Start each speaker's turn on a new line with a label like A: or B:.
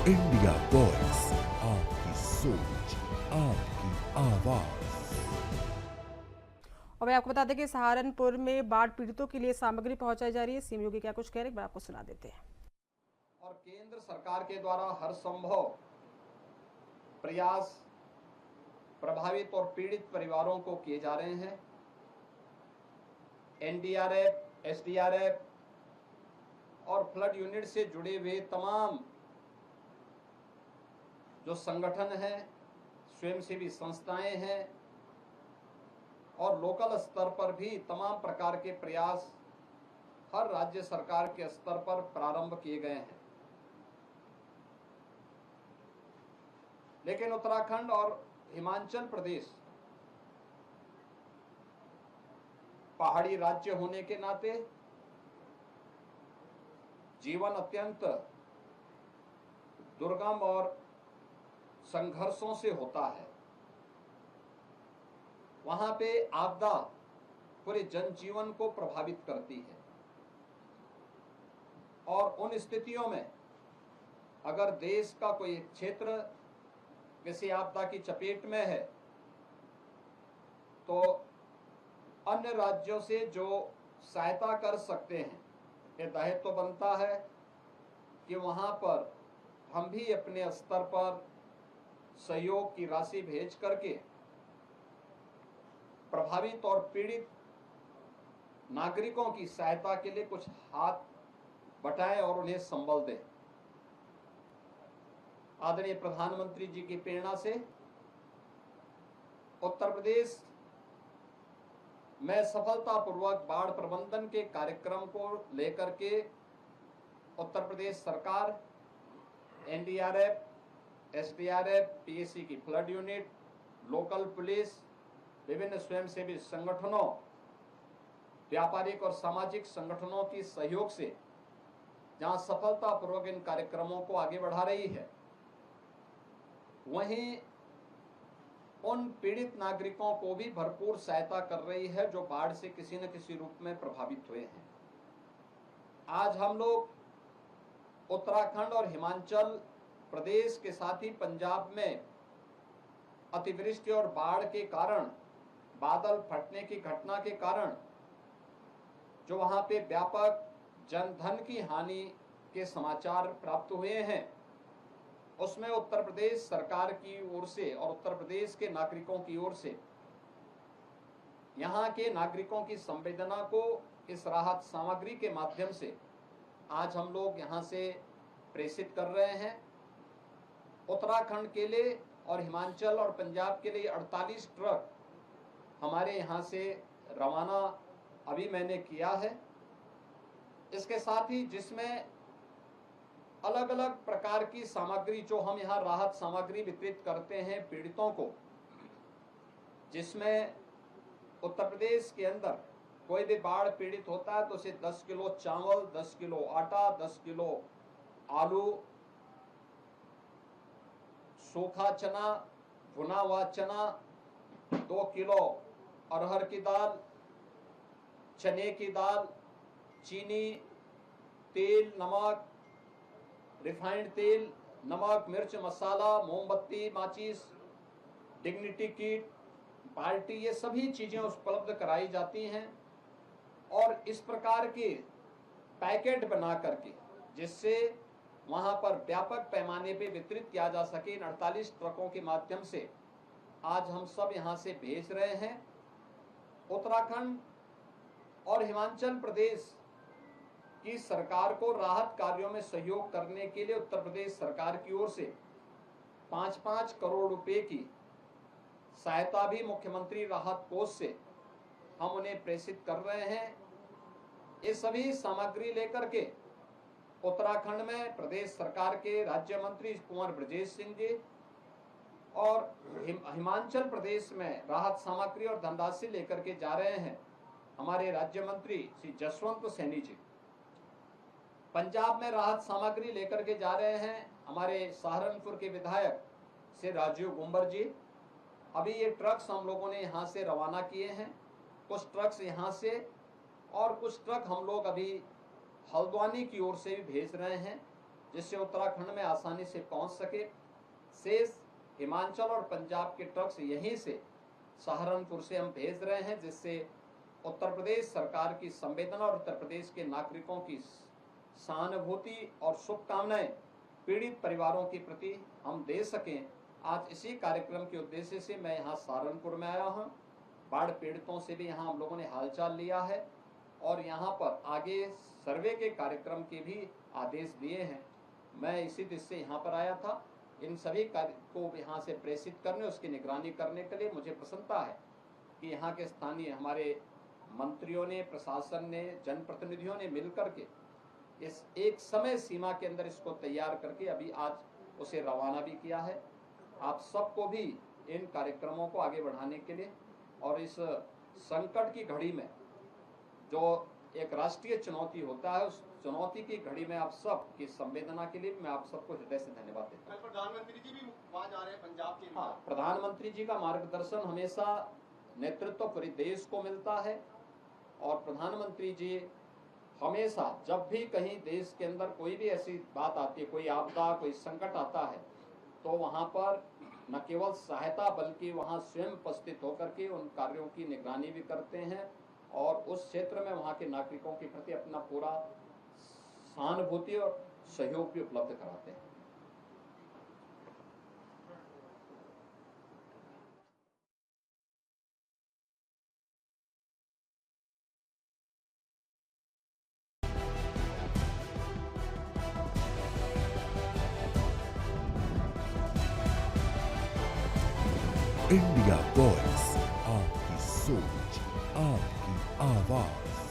A: India voice, आपकी सोच, आपकी आवाज।
B: और मैं आपको बता दें कि सहारनपुर में बाढ़ पीड़ितों के लिए सामग्री पहुंचाई जा रही है। सीएम योगी क्या कुछ कह रहे हैं, आपको सुना देते हैं।
C: और केंद्र सरकार के द्वारा हर संभव प्रयास प्रभावित और पीड़ित परिवारों को किए जा रहे हैं। एनडीआरएफ, एसडीआरएफ और फ्लड यूनिट से जुड़े हुए तमाम जो संगठन हैं, स्वयंसेवी संस्थाएं हैं और लोकल स्तर पर भी तमाम प्रकार के प्रयास हर राज्य सरकार के स्तर पर प्रारंभ किए गए हैं। लेकिन उत्तराखंड और हिमाचल प्रदेश पहाड़ी राज्य होने के नाते जीवन अत्यंत दुर्गम और संघर्षों से होता है। वहां पे आपदा पूरे जनजीवन को प्रभावित करती है और उन स्थितियों में अगर देश का कोई क्षेत्र किसी आपदा की चपेट में है तो अन्य राज्यों से जो सहायता कर सकते हैं, ये दायित्व तो बनता है कि वहां पर हम भी अपने स्तर पर सहयोग की राशि भेज करके प्रभावित और पीड़ित नागरिकों की सहायता के लिए कुछ हाथ बटाएं और उन्हें संबल दें। आदरणीय प्रधानमंत्री जी की प्रेरणा से उत्तर प्रदेश में सफलतापूर्वक बाढ़ प्रबंधन के कार्यक्रम को लेकर के उत्तर प्रदेश सरकार, एनडीआरएफ, एसडीआरएफ, पीएसी की फ्लड यूनिट, लोकल पुलिस, विभिन्न स्वयंसेवी संगठनों, व्यापारिक और सामाजिक संगठनों की सहयोग से जहां सफलतापूर्वक इन कार्यक्रमों को आगे बढ़ा रही है, वहीं उन पीड़ित नागरिकों को भी भरपूर सहायता कर रही है जो बाढ़ से किसी न किसी रूप में प्रभावित हुए हैं। आज हम लोग उत्तराखंड और हिमाचल प्रदेश के साथ ही पंजाब में अतिवृष्टि और बाढ़ के कारण, बादल फटने की घटना के कारण जो वहां पे व्यापक जनधन की हानि के समाचार प्राप्त हुए हैं, उसमें उत्तर प्रदेश सरकार की ओर से और उत्तर प्रदेश के नागरिकों की ओर से यहाँ के नागरिकों की संवेदना को इस राहत सामग्री के माध्यम से आज हम लोग यहाँ से प्रेषित कर रहे हैं। उत्तराखंड के लिए और हिमाचल और पंजाब के लिए 48 ट्रक हमारे यहाँ से रवाना अभी मैंने किया है। इसके साथ ही जिसमें अलग अलग प्रकार की सामग्री जो हम यहाँ राहत सामग्री वितरित करते हैं पीड़ितों को, जिसमें उत्तर प्रदेश के अंदर कोई भी बाढ़ पीड़ित होता है तो उसे 10 किलो चावल, 10 किलो आटा, 10 किलो आलू, सूखा चना, भुना हुआ चना, 2 किलो अरहर की दाल, चने की दाल, चीनी, तेल, नमक, रिफाइंड तेल, नमक, मिर्च, मसाला, मोमबत्ती, माचिस, डिग्निटी किट, बाल्टी, ये सभी चीजें उपलब्ध कराई जाती हैं और इस प्रकार के पैकेट बना करके जिससे वहां पर व्यापक पैमाने पे वितरित किया जा सके, इन 48 ट्रकों के माध्यम से आज हम सब यहां से भेज रहे हैं। उत्तराखंड और हिमाचल प्रदेश की सरकार को राहत कार्यों में सहयोग करने के लिए उत्तर प्रदेश सरकार की ओर से 5-5 करोड़ रुपए की सहायता भी मुख्यमंत्री राहत कोष से हम उन्हें प्रेषित कर रहे हैं। ये सभी सामग्री लेकर के उत्तराखंड में प्रदेश सरकार के राज्य मंत्री कुंवर ब्रजेश सिंह जी और हिमाचल प्रदेश में राहत सामग्री और धनराशि लेकर के जा रहे हैं हमारे राज्य मंत्री श्री जसवंत सैनी जी। पंजाब में राहत सामग्री लेकर के जा रहे हैं हमारे सहारनपुर के विधायक श्री राजीव गुंबर जी। अभी ये ट्रक्स हम लोगों ने यहाँ से रवाना किए हैं, कुछ ट्रक्स यहाँ से और कुछ ट्रक हम लोग अभी हल्द्वानी की ओर से भी भेज रहे हैं जिससे उत्तराखंड में आसानी से पहुंच सके। शेष हिमाचल और पंजाब के ट्रक्स यहीं से सहारनपुर से हम भेज रहे हैं, जिससे उत्तर प्रदेश सरकार की संवेदना और उत्तर प्रदेश के नागरिकों की सहानुभूति और शुभकामनाएं पीड़ित परिवारों के प्रति हम दे सकें। आज इसी कार्यक्रम के उद्देश्य से मैं यहाँ सहारनपुर में आया हूँ। बाढ़ पीड़ितों से भी यहाँ हम लोगों ने हालचाल लिया है और यहाँ पर आगे सर्वे के कार्यक्रम के भी आदेश दिए हैं। मैं इसी दृष्टि से यहाँ पर आया था। इन सभी कार्य को यहाँ से प्रेषित करने, उसकी निगरानी करने के लिए मुझे प्रसन्नता है कि यहाँ के स्थानीय हमारे मंत्रियों ने, प्रशासन ने, जनप्रतिनिधियों ने मिलकर के इस एक समय सीमा के अंदर इसको तैयार करके अभी आज उसे रवाना भी किया है। आप सबको भी इन कार्यक्रमों को आगे बढ़ाने के लिए और इस संकट की घड़ी में जो एक राष्ट्रीय चुनौती होता है, उस चुनौती की घड़ी में आप सब की संवेदना के लिए मैं आप सबको हृदय से धन्यवाद देता हूँ।
D: प्रधानमंत्री जी भी वहाँ जा रहे हैं पंजाब के लिए।
C: हाँ, प्रधानमंत्री जी का मार्गदर्शन हमेशा नेतृत्व पूरे देश को मिलता है और प्रधानमंत्री जी हमेशा जब भी कहीं देश के अंदर कोई भी ऐसी बात आती है, कोई आपदा, कोई संकट आता है, तो वहाँ पर न केवल सहायता बल्कि वहाँ स्वयं उपस्थित होकर के उन कार्यों की निगरानी भी करते हैं और उस क्षेत्र में वहाँ के नागरिकों के प्रति अपना पूरा सहानुभूति और सहयोग भी उपलब्ध कराते हैं।
A: इंडिया वॉइस, आपकी सोच, आपकी आवाज।